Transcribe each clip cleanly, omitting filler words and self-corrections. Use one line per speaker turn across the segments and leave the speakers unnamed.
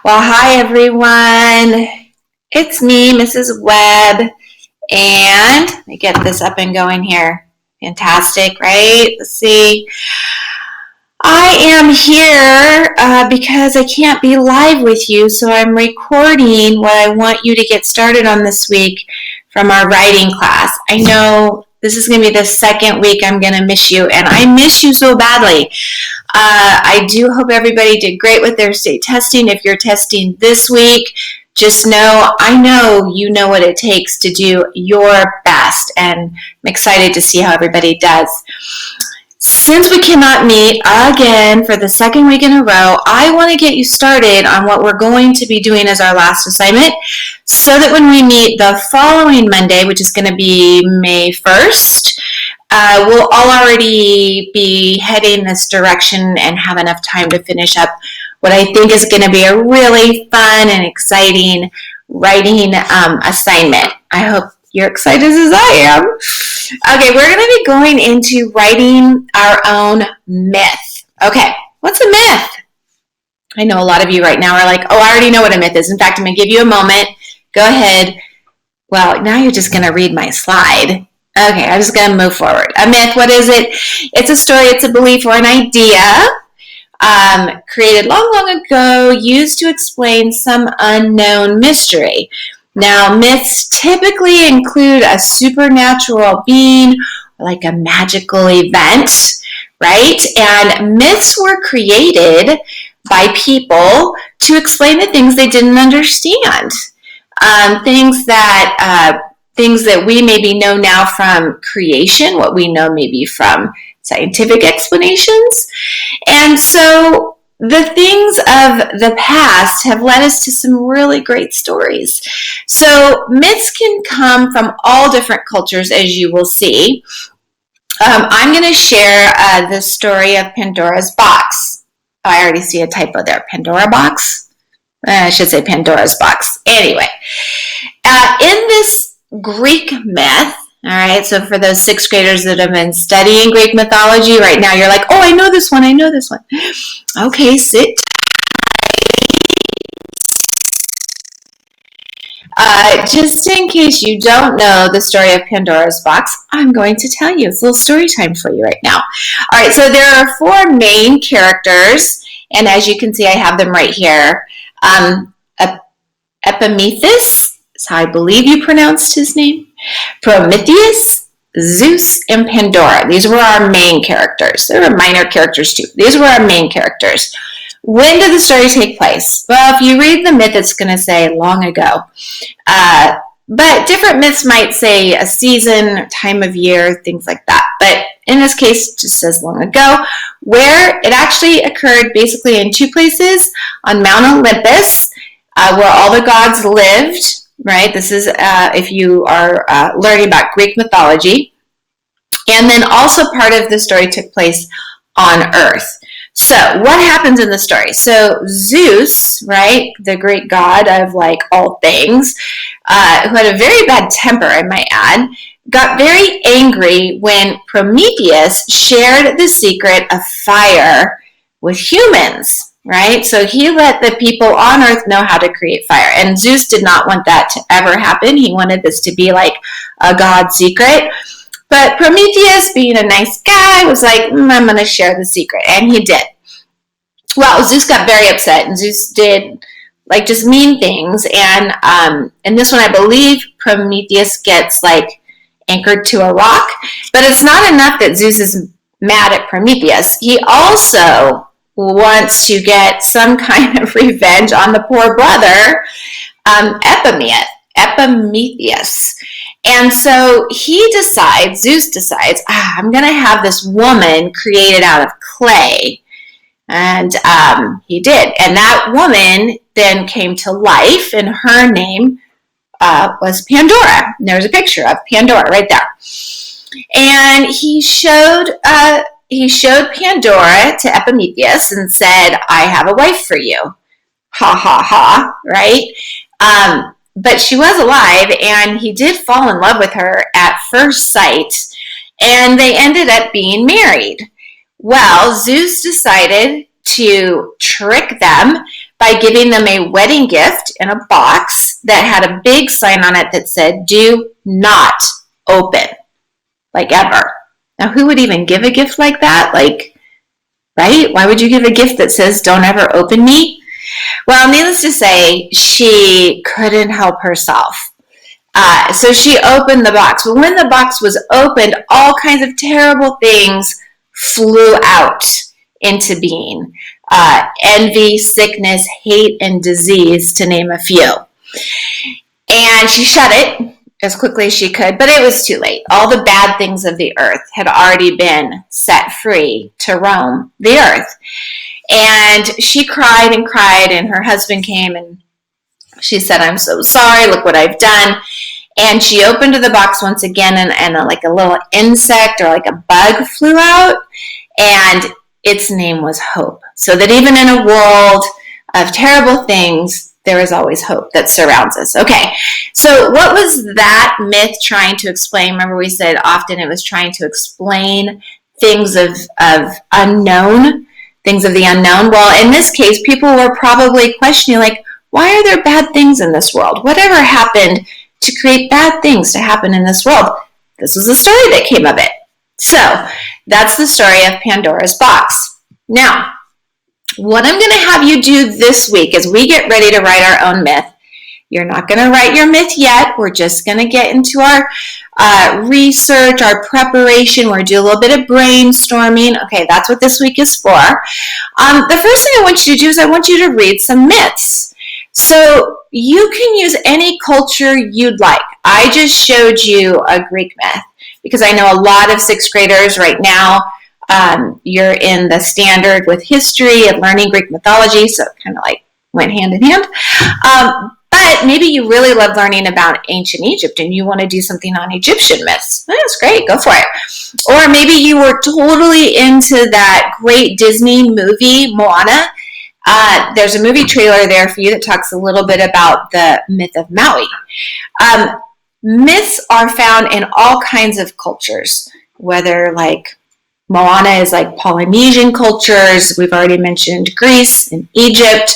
Well, hi everyone. It's me, Mrs. Webb, and let me get this up and going here. Fantastic, right? Let's see. I am here because I can't be live with you, so I'm recording what I want you to get started on this week from our writing class. I know this is going to be the second week I'm going to miss you, and I miss you so badly. I do hope everybody did great with their state testing. If you're testing this week, just know, I know you know what it takes to do your best, and I'm excited to see how everybody does. Since we cannot meet again for the second week in a row, I want to get you started on what we're going to be doing as our last assignment so that when we meet the following Monday, which is going to be May 1st, we'll all already be heading this direction and have enough time to finish up what I think is going to be a really fun and exciting writing assignment. I hope you're excited as I am. Okay, we're going to be going into writing our own myth. Okay, what's a myth? I know a lot of you right now are like, oh, I already know what a myth is. In fact, I'm going to give you a moment. Go ahead. Well, now you're just going to read my slide. Okay, I'm just going to move forward. A myth, what is it? It's a story, it's a belief, or an idea created long, long ago, used to explain some unknown mystery. Now, myths typically include a supernatural being, like a magical event, right? And myths were created by people to explain the things they didn't understand. Things that we maybe know now from creation, what we know maybe from scientific explanations. And so the things of the past have led us to some really great stories. So myths can come from all different cultures, as you will see. I'm going to share the story of Pandora's box. Oh, I already see a typo there. Pandora box? I should say Pandora's box. Anyway, in this Greek myth, all right, so for those sixth graders that have been studying Greek mythology right now, you're like, oh, I know this one. Okay, sit. Just in case you don't know the story of Pandora's box, I'm going to tell you. It's a little story time for you right now. All right, so there are four main characters, and as you can see, I have them right here. Epimetheus is how I believe you pronounced his name. Prometheus, Zeus, and Pandora. These were our main characters. There were minor characters too. These were our main characters. When did the story take place? Well, if you read the myth, it's going to say long ago. But different myths might say a season, time of year, things like that. But in this case, it just says long ago, where it actually occurred basically in two places. On Mount Olympus, where all the gods lived, right? This is if you are learning about Greek mythology. And then also part of the story took place on Earth. So what happens in the story? So Zeus, right, the Greek god of like all things, who had a very bad temper, I might add, got very angry when Prometheus shared the secret of fire with humans. Right? So he let the people on Earth know how to create fire. And Zeus did not want that to ever happen. He wanted this to be like a God secret. But Prometheus, being a nice guy, was like, I'm going to share the secret. And he did. Well, Zeus got very upset. And Zeus did like just mean things. And in this one, I believe Prometheus gets like anchored to a rock. But it's not enough that Zeus is mad at Prometheus. He also wants to get some kind of revenge on the poor brother, Epimetheus. And so Zeus decides, I'm going to have this woman created out of clay. And he did. And that woman then came to life, and her name was Pandora. And there's a picture of Pandora right there. And he showed Pandora to Epimetheus and said, I have a wife for you. Ha, ha, ha, right? But she was alive, and he did fall in love with her at first sight, and they ended up being married. Well, Zeus decided to trick them by giving them a wedding gift in a box that had a big sign on it that said, "Do not open," like ever. Now, who would even give a gift like that? Like, right? Why would you give a gift that says, "Don't ever open me"? Well, needless to say, she couldn't help herself. So she opened the box. But when the box was opened, all kinds of terrible things flew out into being. Envy, sickness, hate, and disease, to name a few. And she shut it as quickly as she could, but it was too late. All the bad things of the earth had already been set free to roam the earth. And she cried and cried, and her husband came and she said, "I'm so sorry, look what I've done." And she opened the box once again, and like a little insect or like a bug flew out, and its name was hope. So that even in a world of terrible things, there is always hope that surrounds us. Okay, so what was that myth trying to explain? Remember, we said often it was trying to explain things of unknown, things of the unknown. Well, in this case, people were probably questioning, like, why are there bad things in this world? Whatever happened to create bad things to happen in this world? This was the story that came of it. So that's the story of Pandora's box. Now, what I'm going to have you do this week as we get ready to write our own myth. You're not going to write your myth yet. We're just going to get into our research, our preparation. We're going to do a little bit of brainstorming. Okay, that's what this week is for. The first thing I want you to do is I want you to read some myths. So you can use any culture you'd like. I just showed you a Greek myth because I know a lot of sixth graders right now, you're in the standard with history and learning Greek mythology, so it kind of like went hand in hand. But maybe you really love learning about ancient Egypt and you want to do something on Egyptian myths. That's great, go for it. Or maybe you were totally into that great Disney movie, Moana. There's a movie trailer there for you that talks a little bit about the myth of Maui. Myths are found in all kinds of cultures, whether like Moana is like Polynesian cultures. We've already mentioned Greece and Egypt.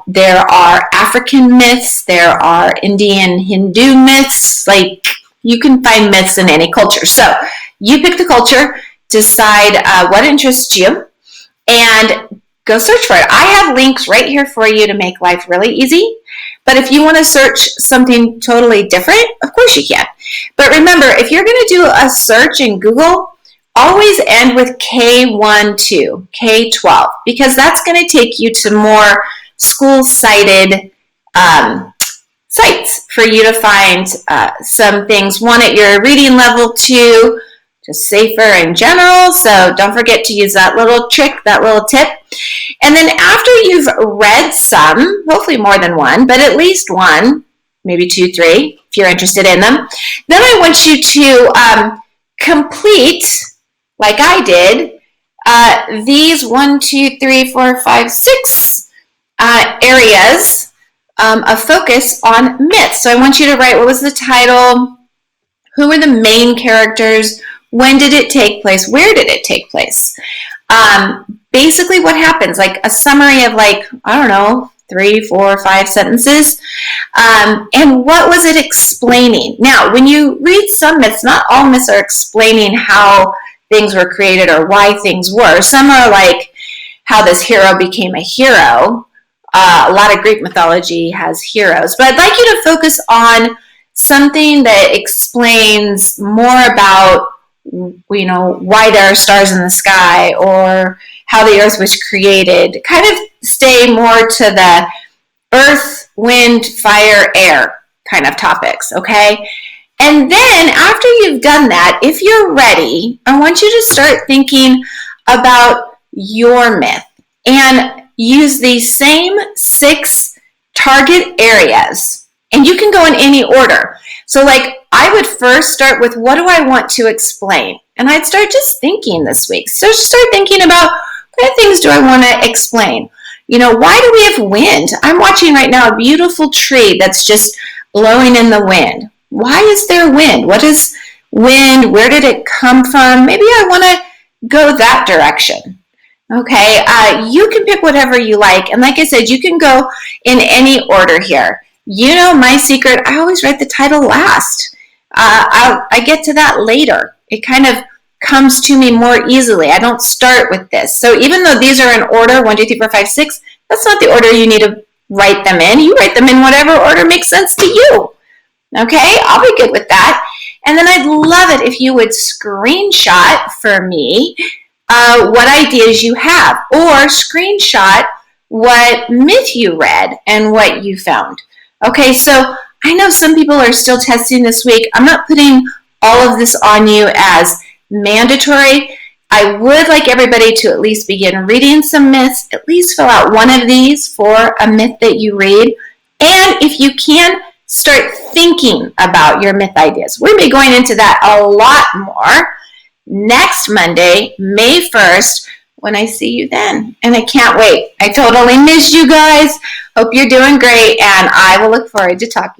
There are African myths. There are Indian Hindu myths. Like, you can find myths in any culture. So you pick the culture, decide what interests you, and go search for it. I have links right here for you to make life really easy. But if you want to search something totally different, of course you can. But remember, if you're going to do a search in Google, always end with K12, K12, because that's going to take you to more school-cited sites for you to find some things. One, at your reading level. Two, just safer in general. So don't forget to use that little trick, that little tip. And then after you've read some, hopefully more than one, but at least one, maybe 2, 3, if you're interested in them, then I want you to complete, like I did, these 1, 2, 3, 4, 5, 6 areas of focus on myths. So I want you to write, what was the title? Who were the main characters? When did it take place? Where did it take place? Basically what happens, like a summary of like, I don't know, 3, 4, 5 sentences. And what was it explaining? Now, when you read some myths, not all myths are explaining how things were created or why things were. Some are like how this hero became a hero. A lot of Greek mythology has heroes. But I'd like you to focus on something that explains more about, you know, why there are stars in the sky or how the earth was created. Kind of stay more to the earth, wind, fire, air kind of topics, okay? And then after you've done that, if you're ready, I want you to start thinking about your myth and use these same 6 target areas. And you can go in any order. So like I would first start with, what do I want to explain? And I'd start just thinking this week. So start thinking about, what things do I want to explain? You know, why do we have wind? I'm watching right now a beautiful tree that's just blowing in the wind. Why is there wind? What is wind? Where did it come from? Maybe I want to go that direction. Okay, you can pick whatever you like. And like I said, you can go in any order here. You know my secret, I always write the title last. I get to that later. It kind of comes to me more easily. I don't start with this. So even though these are in order, 1, 2, 3, 4, 5, 6, that's not the order you need to write them in. You write them in whatever order makes sense to you. Okay, I'll be good with that. And then I'd love it if you would screenshot for me what ideas you have, or screenshot what myth you read and what you found. Okay, so I know some people are still testing this week. I'm not putting all of this on you as mandatory. I would like everybody to at least begin reading some myths, at least fill out one of these for a myth that you read. And if you can, start thinking about your myth ideas. We'll be going into that a lot more next Monday, May 1st, when I see you then. And I can't wait. I totally missed you guys. Hope you're doing great, and I will look forward to talking